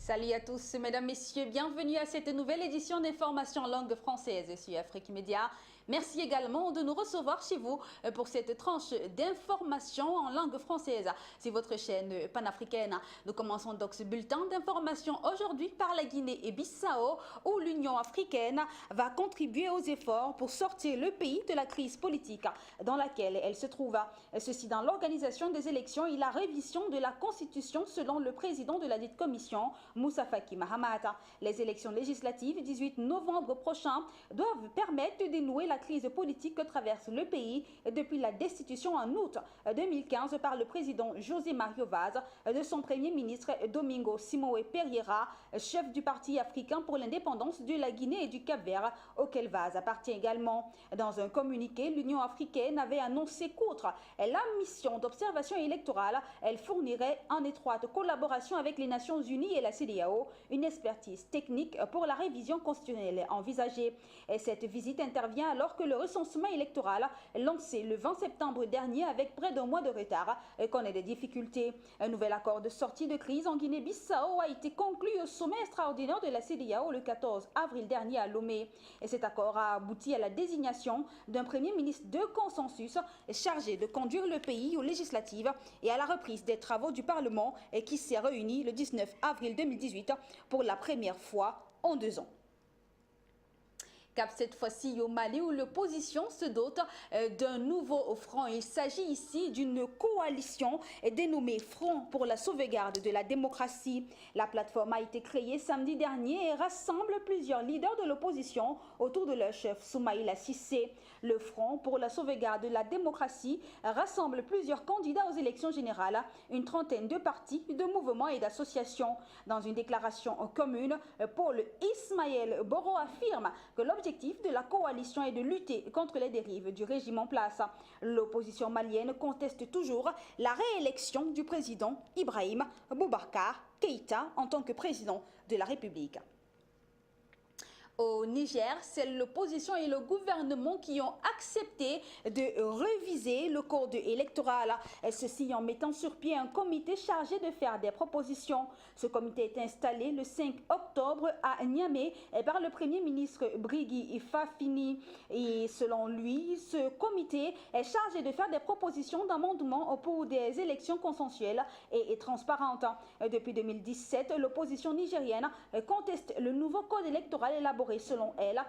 Salut à tous, mesdames, messieurs, bienvenue à cette nouvelle édition d'information en langue française sur Afrique Média. Merci également de nous recevoir chez vous pour cette tranche d'information en langue française. C'est votre chaîne panafricaine. Nous commençons donc ce bulletin d'information aujourd'hui par la Guinée et Bissau, où l'Union africaine va contribuer aux efforts pour sortir le pays de la crise politique dans laquelle elle se trouve. Ceci dans l'organisation des élections et la révision de la Constitution selon le président de la dite commission, Moussa Faki Mahamat. Les élections législatives du 18 novembre prochain doivent permettre de dénouer la crise politique que traverse le pays depuis la destitution en août 2015 par le président José Mario Vaz de son premier ministre Domingo Simoé Pereira, chef du Parti africain pour l'indépendance de la Guinée et du Cap-Vert, auquel Vaz appartient également. Dans un communiqué, l'Union africaine avait annoncé qu'outre la mission d'observation électorale, elle fournirait en étroite collaboration avec les Nations Unies et la CEDEAO une expertise technique pour la révision constitutionnelle envisagée. Et cette visite intervient alors que le recensement électoral lancé le 20 septembre dernier avec près d'un mois de retard connaît des difficultés. Un nouvel accord de sortie de crise en Guinée-Bissau a été conclu au sommet extraordinaire de la CEDEAO le 14 avril dernier à Lomé. Et cet accord a abouti à la désignation d'un premier ministre de consensus chargé de conduire le pays aux législatives et à la reprise des travaux du Parlement et qui s'est réuni le 19 avril 2018 pour la première fois en 2 ans. Cap cette fois-ci au Mali où l'opposition se dote d'un nouveau front. Il s'agit ici d'une coalition dénommée Front pour la sauvegarde de la démocratie. La plateforme a été créée samedi dernier et rassemble plusieurs leaders de l'opposition autour de leur chef Soumaïla Cissé. Le Front pour la sauvegarde de la démocratie rassemble plusieurs candidats aux élections générales, une trentaine de partis, de mouvements et d'associations. Dans une déclaration commune, Paul Ismaël Boro affirme que l'objectif de la coalition est de lutter contre les dérives du régime en place. L'opposition malienne conteste toujours la réélection du président Ibrahim Boubacar Keïta en tant que président de la République. Au Niger, c'est l'opposition et le gouvernement qui ont accepté de réviser le code électoral. Ceci en mettant sur pied un comité chargé de faire des propositions. Ce comité est installé le 5 octobre à Niamey par le Premier ministre Brigui Fafini. Et selon lui, ce comité est chargé de faire des propositions d'amendement pour des élections consensuelles et transparentes. Depuis 2017, l'opposition nigérienne conteste le nouveau code électoral élaboré selon elle,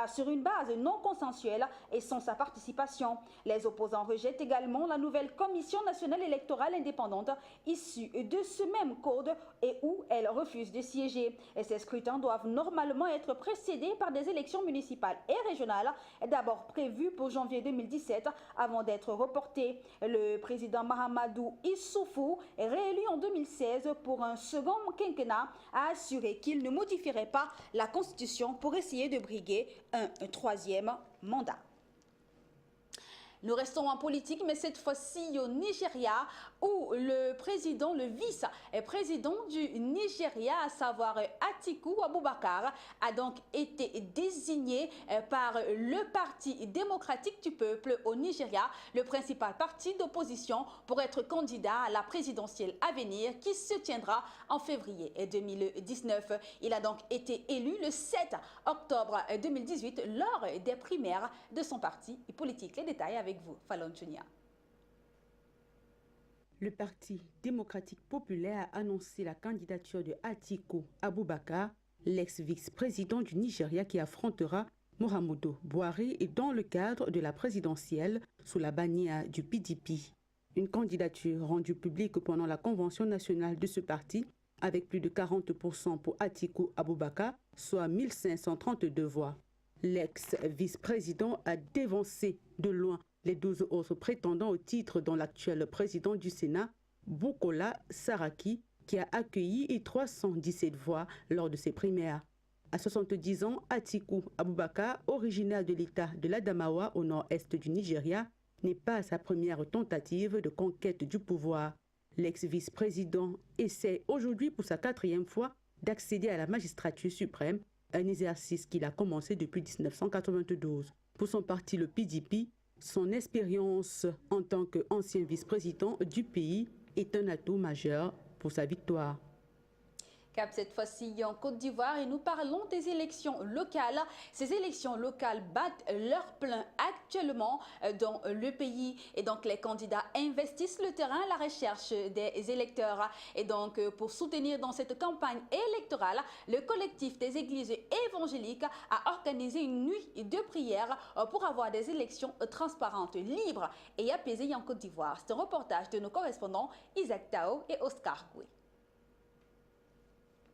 sur une base non consensuelle et sans sa participation. Les opposants rejettent également la nouvelle Commission nationale électorale indépendante issue de ce même code et où elle refuse de siéger. Et ces scrutins doivent normalement être précédés par des élections municipales et régionales, d'abord prévues pour janvier 2017 avant d'être reportées. Le président Mahamadou Issoufou, réélu en 2016 pour un second quinquennat, a assuré qu'il ne modifierait pas la Constitution pour essayer de briguer un troisième mandat. Nous restons en politique, mais cette fois-ci au Nigeria, où le vice-président du Nigeria, à savoir Atiku Abubakar, a donc été désigné par le Parti démocratique du peuple au Nigeria, le principal parti d'opposition, pour être candidat à la présidentielle à venir qui se tiendra en février 2019. Il a donc été élu le 7 octobre 2018 lors des primaires de son parti politique. Les détails avec vous, Fallon Chunia. Le Parti démocratique populaire a annoncé la candidature de Atiku Abubakar, l'ex-vice-président du Nigeria qui affrontera Muhammadu Buhari et dans le cadre de la présidentielle sous la bannière du PDP. Une candidature rendue publique pendant la convention nationale de ce parti avec plus de 40% pour Atiku Abubakar, soit 1532 voix. L'ex-vice-président a dévancé de loin les 12 autres prétendants au titre dont l'actuel président du Sénat, Bukola Saraki, qui a accueilli 317 voix lors de ses primaires. À 70 ans, Atiku Abubakar, originaire de l'État de l'Adamawa au nord-est du Nigeria, n'est pas sa première tentative de conquête du pouvoir. L'ex-vice-président essaie aujourd'hui pour sa 4e fois d'accéder à la magistrature suprême, un exercice qu'il a commencé depuis 1992. Pour son parti, le PDP, son expérience en tant qu'ancien vice-président du pays est un atout majeur pour sa victoire. Cap cette fois-ci en Côte d'Ivoire et nous parlons des élections locales. Ces élections locales battent leur plein actuellement dans le pays et donc les candidats investissent le terrain à la recherche des électeurs. Et donc pour soutenir dans cette campagne électorale, le collectif des églises évangéliques a organisé une nuit de prière pour avoir des élections transparentes, libres et apaisées en Côte d'Ivoire. C'est un reportage de nos correspondants Isaac Tao et Oscar Goué.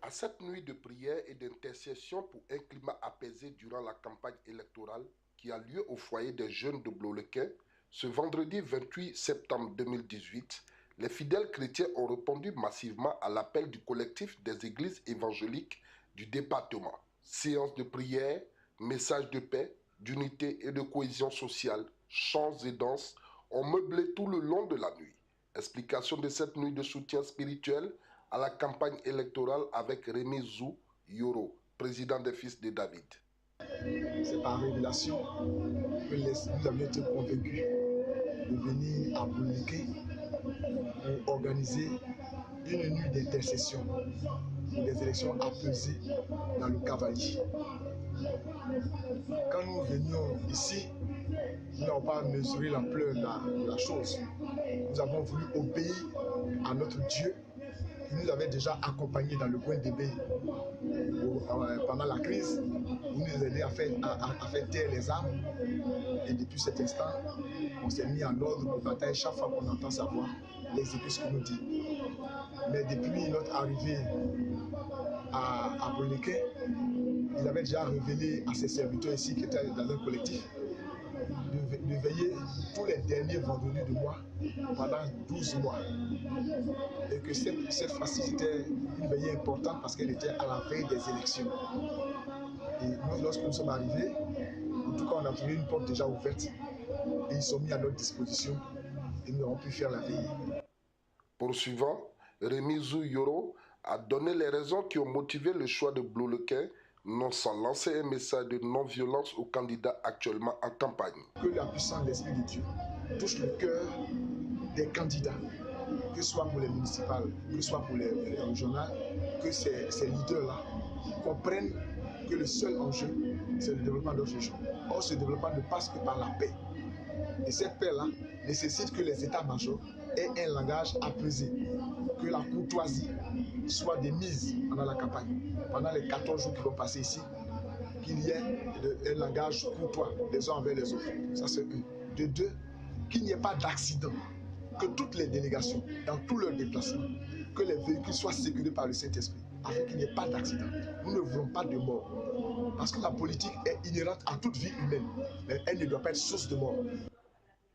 À cette nuit de prière et d'intercession pour un climat apaisé durant la campagne électorale qui a lieu au foyer des jeunes de Blolequin, ce vendredi 28 septembre 2018, les fidèles chrétiens ont répondu massivement à l'appel du collectif des églises évangéliques du département. Séance de prière, messages de paix, d'unité et de cohésion sociale, chants et danses ont meublé tout le long de la nuit. Explication de cette nuit de soutien spirituel à la campagne électorale avec Remizou Yoro, président des Fils de David. C'est par révélation que nous avions été convaincus de venir à Blolequin pour organiser une nuit d'intercession pour des élections apaisées dans le Cavalier. Quand nous venions ici, nous n'avons pas mesuré l'ampleur de la chose. Nous avons voulu obéir à notre Dieu qui nous avait déjà accompagnés dans le coin d'Ébé pendant la crise, pour nous aider à faire taire les armes. Et depuis cet instant, on s'est mis en ordre de bataille chaque fois qu'on entend sa voix, l'exécuter ce qu'on nous dit. Mais depuis notre arrivée à Blolequin, il avait déjà révélé à ses serviteurs ici qui étaient dans un collectif de veiller tous les derniers vendredis du mois pendant 12 mois. Et que cette fois-ci, c'était une veillée importante parce qu'elle était à la veille des élections. Et nous, lorsque nous sommes arrivés, en tout cas, on a trouvé une porte déjà ouverte et ils sont mis à notre disposition et nous avons pu faire la veille. Poursuivant, Remizou Yoro a donné les raisons qui ont motivé le choix de Blolequin, non sans lancer un message de non-violence aux candidats actuellement en campagne. Que la puissance de l'Esprit de Dieu touche le cœur des candidats, que ce soit pour les municipales, que ce soit pour les régionales, que ces leaders-là comprennent que le seul enjeu, c'est le développement de notre région. Or, ce développement ne passe que par la paix. Et cette paix-là nécessite que les états-majors aient un langage apaisé, que la courtoisie soit démise pendant la campagne. Pendant les 14 jours qui vont passer ici, qu'il y ait un langage courtois les uns envers les autres. Ça, c'est un. De deux, qu'il n'y ait pas d'accident. Que toutes les délégations, dans tous leurs déplacements, que les véhicules soient sécurisés par le Saint-Esprit, afin qu'il n'y ait pas d'accident. Nous ne voulons pas de mort. Parce que la politique est inhérente à toute vie humaine, mais elle ne doit pas être source de mort.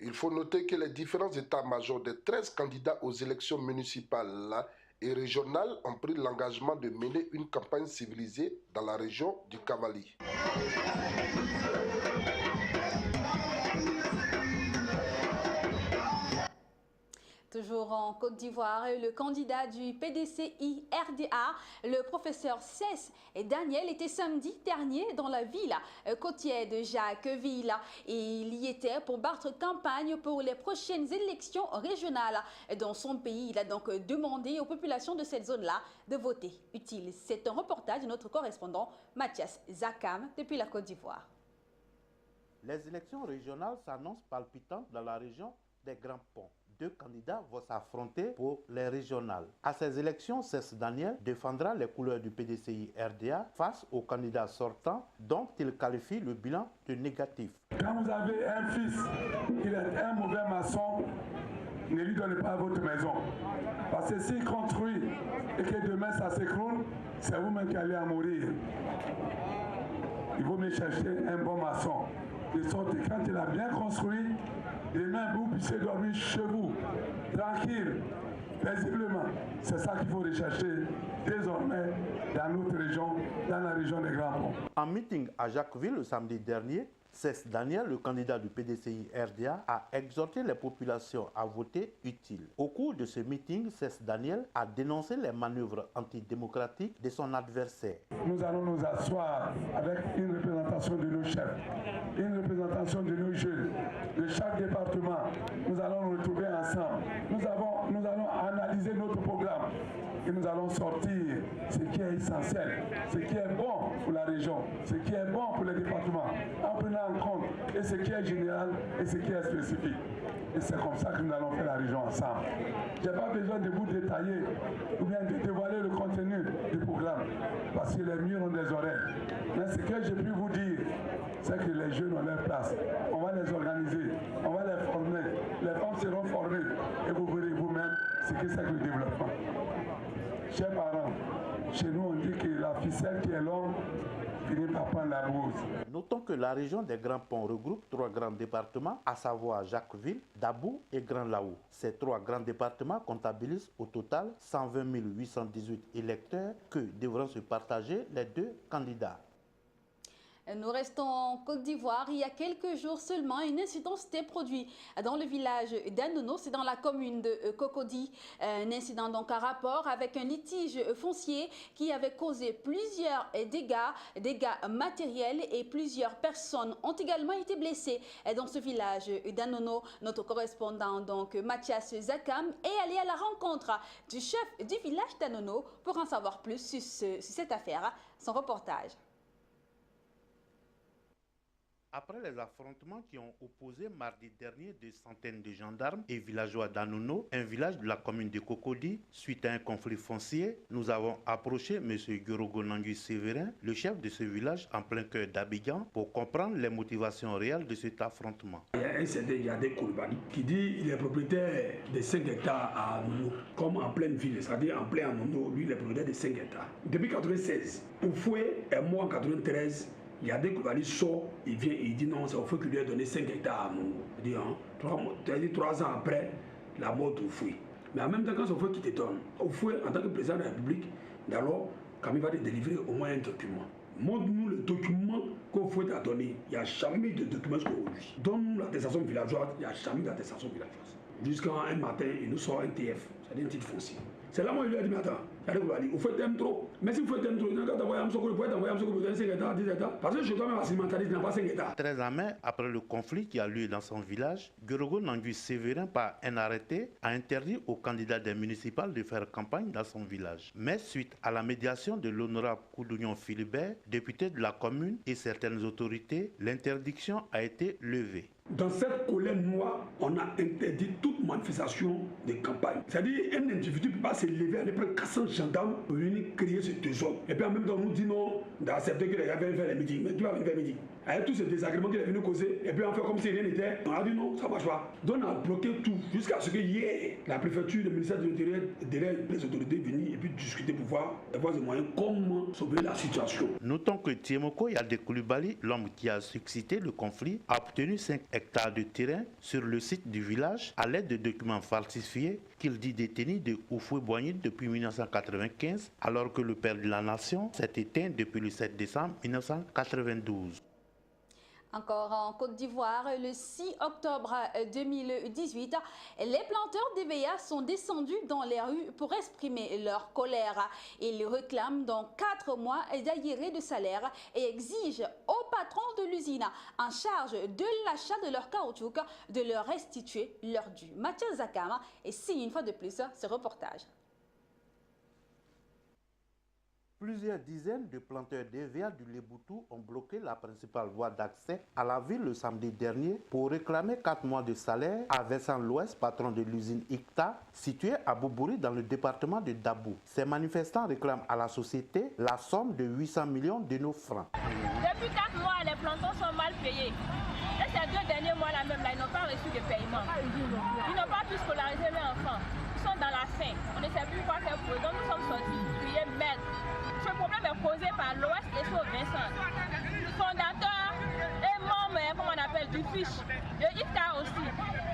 Il faut noter que les différents états-majors des 13 candidats aux élections municipales et régionales ont pris l'engagement de mener une campagne civilisée dans la région du Cavalier. Toujours en Côte d'Ivoire, le candidat du PDCI-RDA, le professeur Cess Daniel, était samedi dernier dans la ville côtière de Jacquesville. Et il y était pour battre campagne pour les prochaines élections régionales dans son pays. Il a donc demandé aux populations de cette zone-là de voter utile. C'est un reportage de notre correspondant Mathias Zakam depuis la Côte d'Ivoire. Les élections régionales s'annoncent palpitantes dans la région des Grands Ponts. 2 candidats vont s'affronter pour les régionales. À ces élections, Cess Daniel défendra les couleurs du PDCI-RDA face au candidat sortant dont il qualifie le bilan de négatif. Quand vous avez un fils qui est un mauvais maçon, ne lui donnez pas votre maison. Parce que s'il construit et que demain ça s'écroule, c'est vous-même qui allez en mourir. Il vaut mieux chercher un bon maçon. De sorte que quand il a bien construit, demain, vous puissiez dormir chez vous, tranquille, paisiblement. C'est ça qu'il faut rechercher désormais dans notre région, dans la région des Grands Ponts. En meeting à Jacquesville le samedi dernier, Cess Daniel, le candidat du PDCI-RDA, a exhorté les populations à voter utile. Au cours de ce meeting, Cess Daniel a dénoncé les manœuvres antidémocratiques de son adversaire. Nous allons nous asseoir avec une représentation de nos chefs, une représentation de nos jeunes, de chaque département. Nous allons nous retrouver ensemble. Nous allons analyser notre programme et nous allons sortir ce qui est essentiel, ce qui est bon pour la région, ce qui est bon pour le département, en prenant en compte et ce qui est général et ce qui est spécifique. Et c'est comme ça que nous allons faire la région ensemble. Je n'ai pas besoin de vous détailler ou bien de dévoiler le contenu du programme, parce que les murs ont des oreilles. Mais ce que j'ai pu vous dire, c'est que les jeunes ont leur place. On va les organiser, on va les former, les femmes seront formées et vous verrez vous-même ce que c'est que le développement. Chers parents, chez nous on dit que la ficelle qui est longue finit par prendre la bouse. Notons que la région des Grands Ponts regroupe 3 grands départements, à savoir Jacquesville, Dabou et Grand Laou. Ces 3 grands départements comptabilisent au total 120 818 électeurs que devront se partager les 2 candidats. Nous restons en Côte d'Ivoire. Il y a quelques jours seulement, une incident s'était produit dans le village d'Anono, c'est dans la commune de Cocody. Un incident donc en rapport avec un litige foncier qui avait causé plusieurs dégâts matériels et plusieurs personnes ont également été blessées dans ce village d'Anono. Notre correspondant donc Mathias Zakam est allé à la rencontre du chef du village d'Anono pour en savoir plus sur cette affaire. Son reportage. Après les affrontements qui ont opposé mardi dernier des centaines de gendarmes et villageois d'Anono, un village de la commune de Cocody, suite à un conflit foncier, nous avons approché M. Gorogo Nangui Sévérin, le chef de ce village en plein cœur d'Abidjan, pour comprendre les motivations réelles de cet affrontement. Il y a un certain Yadé Koulibaly qui dit qu'il est propriétaire de 5 hectares à Anono, comme en pleine ville, c'est-à-dire en plein Anono, lui il est propriétaire de 5 hectares. Depuis 1996, Oufoué est mort en 1993. Il y a des Koulibaly sort, il vient et il dit non, c'est au feu qui lui a donné 5 hectares à nous. Il dit 3 ans après la mort d'Oufoué. Mais en même temps, quand c'est Oufoué qui te donne, Oufoué, en tant que président de la République, alors, quand il va te délivrer au moins un document. Montre-nous le document qu'Oufoué t'a donné. Il n'y a jamais de document aujourd'hui. Donne-nous l'attestation villageoise, il n'y a jamais d'attestation villageoise. Jusqu'à un matin, il nous sort un TF, c'est-à-dire un titre foncier. C'est là moi il lui a dit, mais attends, vous faites un trop. Mais si vous faites un trop, il n'y a qu'à t'envoyer un soko, vous pouvez t'envoyer un soko pour 5 hectares, 10 hectares. Parce que je dois même alimentaire, il n'a pas 5 hectares. 13 ans après le conflit qui a lieu dans son village, Gorogo Nangui Sévérin, par un arrêté, a interdit aux candidats des municipales de faire campagne dans son village. Mais suite à la médiation de l'honorable Koudounion Philibert, député de la commune et certaines autorités, l'interdiction a été levée. Dans cette colère noire, on a interdit toute manifestation de campagne. C'est-à-dire un individu ne peut pas se lever, aller prendre 400 gendarmes pour venir créer ce désordre. Et puis en même temps, on nous dit non, d'accepter que les gars viennent faire les meetings. Mais tu vas venir faire les meetings. Avec tous ces désagréments qu'il est venu causer, et puis on fait comme si rien n'était. On a dit non, ça ne marche pas. Donc on a bloqué tout jusqu'à ce que hier, la préfecture, le ministère de l'Intérieur, derrière les autorités venir et puis discuter pour voir les moyens comment sauver la situation. Notons que Tiemoko Yadé Koulibaly, l'homme qui a suscité le conflit, a obtenu 5 hectares de terrain sur le site du village à l'aide de documents falsifiés qu'il dit détenus de Oufoué-Boigny depuis 1995, alors que le père de la nation s'est éteint depuis le 7 décembre 1992. Encore en Côte d'Ivoire, le 6 octobre 2018, les planteurs d'EVA sont descendus dans les rues pour exprimer leur colère. Ils réclament donc 4 mois d'arriérés de salaire et exigent au patron de l'usine en charge de l'achat de leur caoutchouc de leur restituer leur dû. Mathias Zakama et signe une fois de plus ce reportage. Plusieurs dizaines de planteurs d'EVA du Léboutou ont bloqué la principale voie d'accès à la ville le samedi dernier pour réclamer 4 mois de salaire à Vincent Louest, patron de l'usine ICTA, située à Boubouri dans le département de Dabou. Ces manifestants réclament à la société la somme de 800 millions de nos francs. Depuis 4 mois, les plantons sont mal payés. Et ces 2 derniers mois-là même, ils n'ont pas reçu de paiement. Ils n'ont pas pu scolariser leurs enfants. Ils sont dans la faim. On ne sait plus quoi faire pour eux. Donc nous sommes sortis, crier merde. Ce problème est posé par l'Ouest et sur Vincent, fondateur et membre, comme on appelle, du fiche, de IFTA aussi.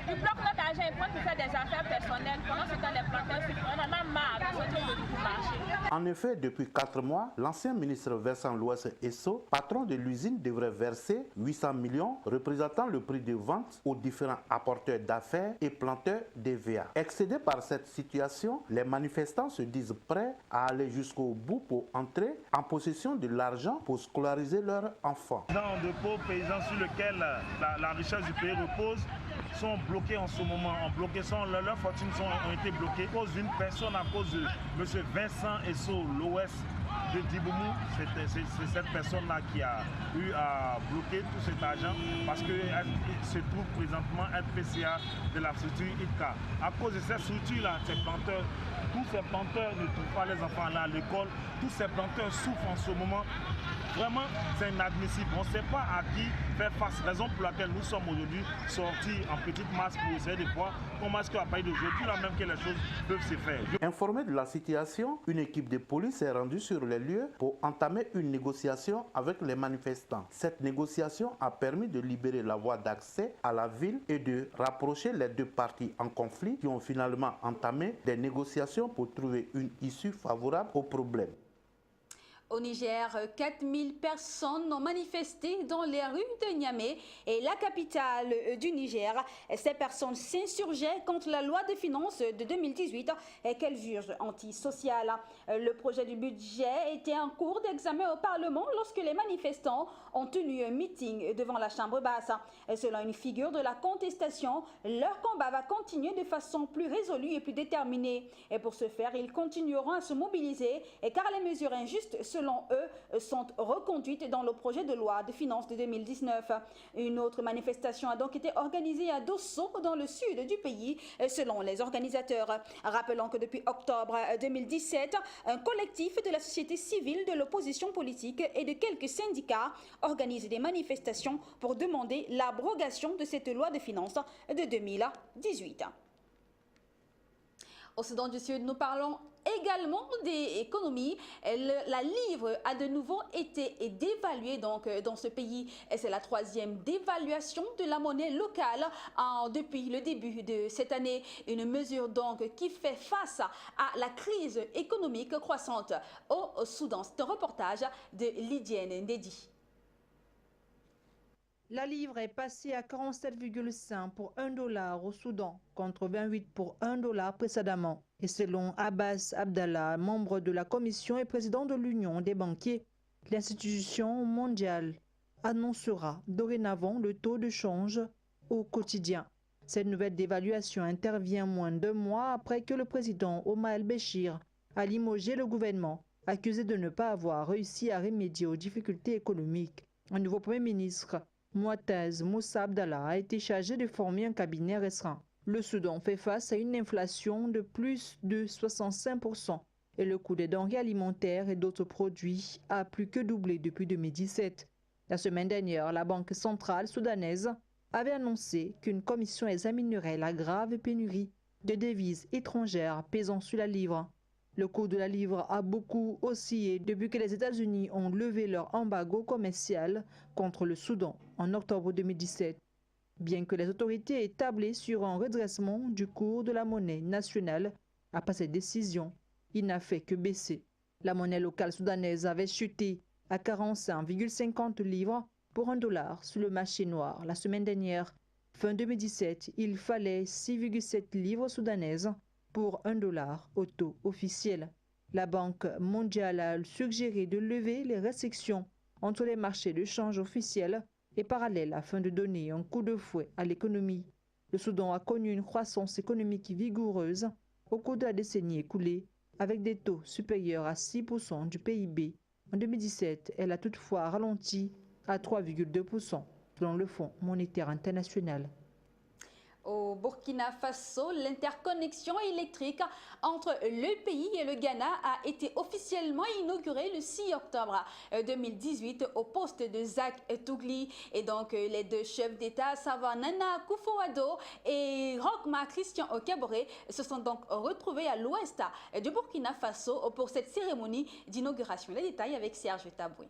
Ils bloquent notre argent, ils prennent pour faire des affaires personnelles. Pendant ce temps, les planteurs, on en a marre de sortir du marché. En effet, depuis 4 mois, l'ancien ministre Vincent Louest Esso, patron de l'usine, devrait verser 800 millions représentant le prix de vente aux différents apporteurs d'affaires et planteurs d'EVA. Excédés par cette situation, les manifestants se disent prêts à aller jusqu'au bout pour entrer en possession de l'argent pour scolariser leurs enfants. De pauvres paysans sur lesquels la richesse du pays repose, sont bloqués en ce moment. Leurs fortunes ont été bloquées à cause d'une personne, à cause de M. Vincent Esso, l'OS de Diboumou. C'est cette personne-là qui a eu à bloquer tout cet argent parce qu'elle se trouve présentement être PCA de la structure ITCA. À cause de cette structure-là, tous ces planteurs ne trouvent pas les enfants là à l'école. Tous ces planteurs souffrent en ce moment. Vraiment, c'est inadmissible. On ne sait pas à qui faire face. Raison pour laquelle nous sommes aujourd'hui sortis en petite masse pour essayer de voir comment est-ce qu'à partir d'aujourd'hui, là même que les choses peuvent se faire. Informé de la situation, une équipe de police est rendue sur les lieux pour entamer une négociation avec les manifestants. Cette négociation a permis de libérer la voie d'accès à la ville et de rapprocher les deux parties en conflit qui ont finalement entamé des négociations pour trouver une issue favorable au problème. Au Niger, 4000 personnes ont manifesté dans les rues de Niamey et la capitale du Niger. Ces personnes s'insurgeaient contre la loi de finances de 2018 qu'elle juge antisociale. Le projet du budget était en cours d'examen au Parlement lorsque les manifestants ont tenu un meeting devant la Chambre basse. Selon une figure de la contestation, leur combat va continuer de façon plus résolue et plus déterminée. Et pour ce faire, ils continueront à se mobiliser car les mesures injustes, selon eux, sont reconduites dans le projet de loi de finances de 2019. Une autre manifestation a donc été organisée à Dosso, dans le sud du pays, selon les organisateurs. Rappelons que depuis octobre 2017, un collectif de la société civile, de l'opposition politique et de quelques syndicats organise des manifestations pour demander l'abrogation de cette loi de finances de 2018. Au Soudan du Sud, nous parlons également des économies. La livre a de nouveau été dévaluée dans ce pays. C'est la troisième dévaluation de la monnaie locale depuis le début de cette année. Une mesure donc qui fait face à la crise économique croissante au Soudan. C'est un reportage de Lydienne Ndedi. La livre est passée à 47,5 pour $1 au Soudan, contre 28 pour $1 précédemment. Et selon Abbas Abdallah, membre de la commission et président de l'Union des banquiers, l'institution mondiale annoncera dorénavant le taux de change au quotidien. Cette nouvelle dévaluation intervient moins d'1 mois après que le président Omar el-Béchir a limogé le gouvernement, accusé de ne pas avoir réussi à remédier aux difficultés économiques. Un nouveau premier ministre, Mouattaz Moussa Abdallah, a été chargé de former un cabinet restreint. Le Soudan fait face à une inflation de plus de 65% et le coût des denrées alimentaires et d'autres produits a plus que doublé depuis 2017. La semaine dernière, la Banque centrale soudanaise avait annoncé qu'une commission examinerait la grave pénurie de devises étrangères pesant sur la livre. Le cours de la livre a beaucoup oscillé depuis que les États-Unis ont levé leur embargo commercial contre le Soudan en octobre 2017. Bien que les autorités aient tablé sur un redressement du cours de la monnaie nationale, après cette décision, il n'a fait que baisser. La monnaie locale soudanaise avait chuté à 45,50 livres pour $1 sur le marché noir la semaine dernière. Fin 2017, il fallait 6,7 livres soudanaises pour $1 au taux officiel. La Banque mondiale a suggéré de lever les restrictions entre les marchés de change officiels et parallèles afin de donner un coup de fouet à l'économie. Le Soudan a connu une croissance économique vigoureuse au cours de la décennie écoulée, avec des taux supérieurs à 6% du PIB. En 2017, elle a toutefois ralenti à 3,2% selon le Fonds monétaire international. Au Burkina Faso, l'interconnexion électrique entre le pays et le Ghana a été officiellement inaugurée le 6 octobre 2018 au poste de Zak Tougli. Et donc, les deux chefs d'État, Nana Akufo-Addo et Rochma Christian Kaboré, se sont donc retrouvés à l'ouest du Burkina Faso pour cette cérémonie d'inauguration. Les détails avec Serge Taboué.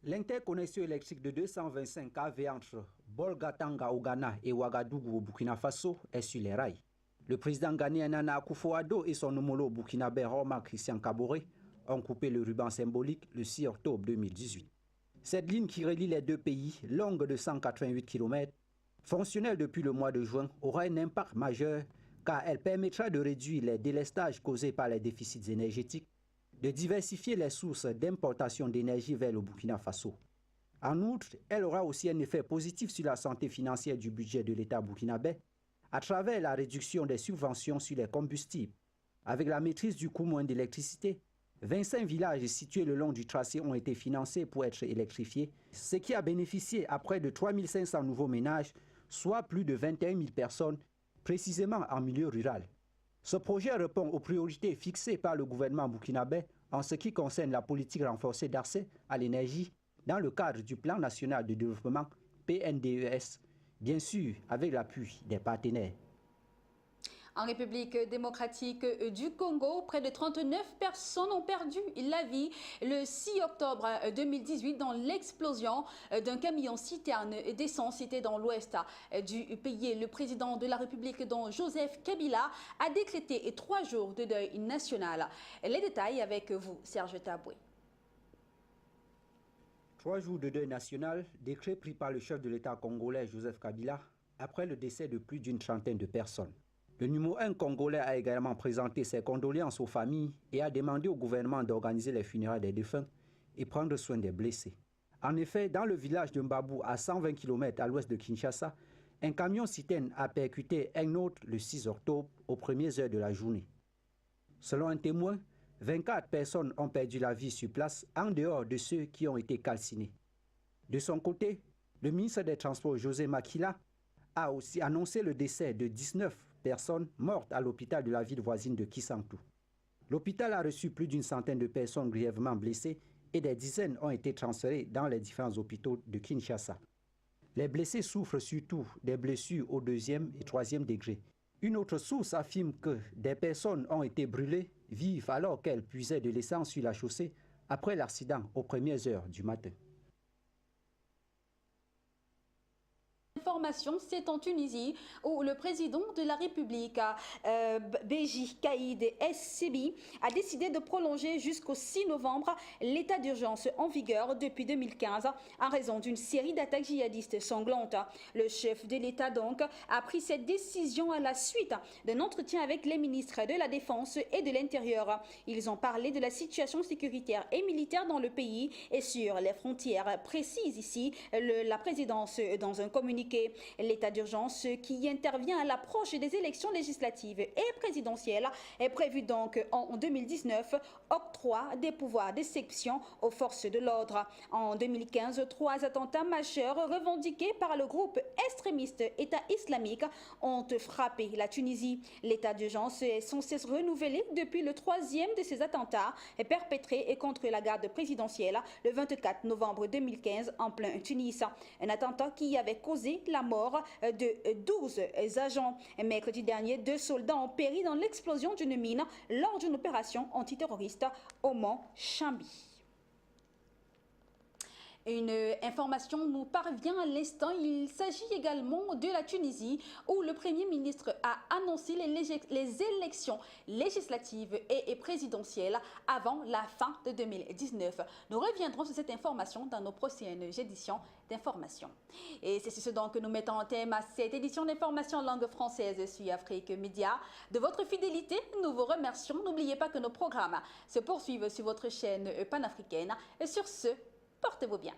L'interconnexion électrique de 225 kV entre Bolgatanga au Ghana et Ouagadougou au Burkina Faso est sur les rails. Le président ghanéen Nana Akufo-Addo et son homologue burkinabé Rochma Christian Kaboré ont coupé le ruban symbolique le 6 octobre 2018. Cette ligne qui relie les deux pays, longue de 188 km, fonctionnelle depuis le mois de juin, aura un impact majeur car elle permettra de réduire les délestages causés par les déficits énergétiques, de diversifier les sources d'importation d'énergie vers le Burkina Faso. En outre, elle aura aussi un effet positif sur la santé financière du budget de l'État burkinabé à travers la réduction des subventions sur les combustibles. Avec la maîtrise du coût moyen d'électricité, 25 villages situés le long du tracé ont été financés pour être électrifiés, ce qui a bénéficié à près de 3500 nouveaux ménages, soit plus de 21 000 personnes, précisément en milieu rural. Ce projet répond aux priorités fixées par le gouvernement burkinabé en ce qui concerne la politique renforcée d'accès à l'énergie dans le cadre du Plan national de développement PNDES, bien sûr avec l'appui des partenaires. En République démocratique du Congo, près de 39 personnes ont perdu la vie le 6 octobre 2018 dans l'explosion d'un camion-citerne d'essence. C'était dans l'ouest du pays. Le président de la République, dont Joseph Kabila, a décrété 3 jours de deuil national. Les détails avec vous, Serge Taboué. 3 jours de deuil national, décret pris par le chef de l'État congolais Joseph Kabila après le décès de plus d'une trentaine de personnes. Le numéro 1 congolais a également présenté ses condoléances aux familles et a demandé au gouvernement d'organiser les funérailles des défunts et prendre soin des blessés. En effet, dans le village de Mbabou, à 120 km à l'ouest de Kinshasa, un camion-citerne a percuté un autre le 6 octobre aux premières heures de la journée. Selon un témoin, 24 personnes ont perdu la vie sur place, en dehors de ceux qui ont été calcinés. De son côté, le ministre des Transports, José Makila, a aussi annoncé le décès de 19 personnes mortes à l'hôpital de la ville voisine de Kisantou. L'hôpital a reçu plus d'une centaine de personnes grièvement blessées et des dizaines ont été transférées dans les différents hôpitaux de Kinshasa. Les blessés souffrent surtout des blessures au 2e et 3e degré. Une autre source affirme que des personnes ont été brûlées vives alors qu'elles puisaient de l'essence sur la chaussée après l'accident aux premières heures du matin. Information, c'est en Tunisie où le président de la République, Béji Caïd Essebsi, a décidé de prolonger jusqu'au 6 novembre l'état d'urgence en vigueur depuis 2015 en raison d'une série d'attaques djihadistes sanglantes. Le chef de l'État donc a pris cette décision à la suite d'un entretien avec les ministres de la Défense et de l'Intérieur. Ils ont parlé de la situation sécuritaire et militaire dans le pays et sur les frontières, précise ici la présidence dans un communiqué. L'état d'urgence qui intervient à l'approche des élections législatives et présidentielles est prévu donc en 2019, octroi des pouvoirs d'exception aux forces de l'ordre. En 2015, 3 attentats majeurs revendiqués par le groupe extrémiste État islamique ont frappé la Tunisie. L'état d'urgence est sans cesse renouvelé depuis le 3e de ces attentats perpétrés contre la garde présidentielle le 24 novembre 2015 en plein Tunis. Un attentat qui avait causé la mort de 12 agents. Mercredi dernier, 2 soldats ont péri dans l'explosion d'une mine lors d'une opération antiterroriste au mont Chambi. Une information nous parvient à l'instant. Il s'agit également de la Tunisie où le Premier ministre a annoncé les élections législatives et présidentielles avant la fin de 2019. Nous reviendrons sur cette information dans nos prochaines éditions d'information. Et c'est sur ce donc que nous mettons en thème à cette édition d'information langue française sur Afrique Média. De votre fidélité, nous vous remercions. N'oubliez pas que nos programmes se poursuivent sur votre chaîne panafricaine. Et sur ce, portez-vous bien.